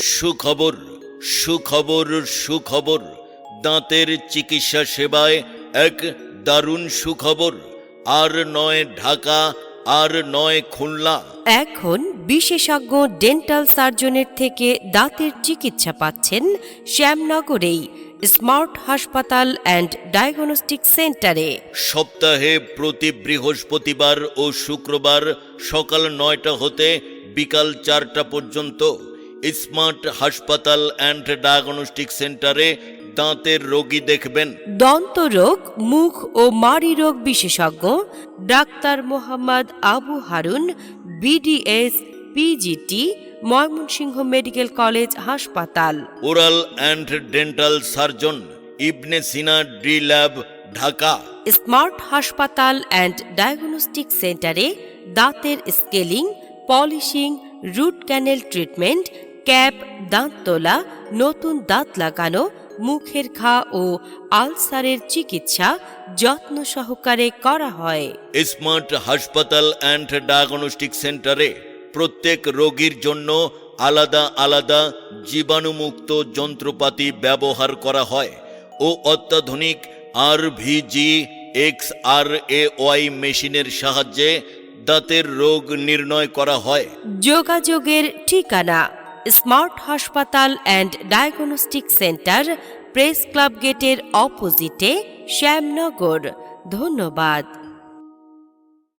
সুখবর সুখবর সুখবর, দাঁতের চিকিৎসা সেবায় এক দারুণ সুখবর। আর নয় ঢাকা, আর নয় খুলনা, এখন বিশেষজ্ঞ ডেন্টাল সার্জনের থেকে দাঁতের চিকিৎসা পাচ্ছেন শ্যামনগরেই স্মার্ট হাসপাতাল অ্যান্ড ডায়াগনস্টিক সেন্টারে। সপ্তাহে প্রতি বৃহস্পতিবার ও শুক্রবার সকাল 9টা হতে বিকাল 4টা পর্যন্ত স্মার্ট হাসপাতাল অ্যান্ড ডায়াগনস্টিক সেন্টারে দাঁতের রোগী দেখবেন। দন্তরোগ, মুখ ও মাড়ি রোগ বিশেষজ্ঞ doctor Mohammad Abu Harun, BDS, PGT, Mymensingh medical college হাসপাতাল। Oral and dental surgeon Ibne Sina D lab, Dhaka. Smart হাসপাতাল অ্যান্ড ডায়াগনস্টিক সেন্টারে দাঁতের scaling, polishing, root canal treatment, cap, দাঁত তোলা, নতুন দাঁত লাগানো, মুখের ঘা ও আলসারের চিকিৎসা যত্ন সহকারে করা হয়। স্মার্ট হাসপাতাল অ্যান্ড ডায়াগনস্টিক সেন্টারে প্রত্যেক রোগীর জন্য আলাদা আলাদা জীবাণুমুক্ত যন্ত্রপাতি ব্যবহার করা হয় ও অত্যাধুনিক RVG-XRAY মেশিনের সাহায্যে দাঁতের রোগ নির্ণয় করা হয়। যোগাযোগের ঠিকানা স্মার্ট হাসপাতাল and diagnostic centre, press club গেটের অপোজিটে, শ্যামনগর। ধন্যবাদ।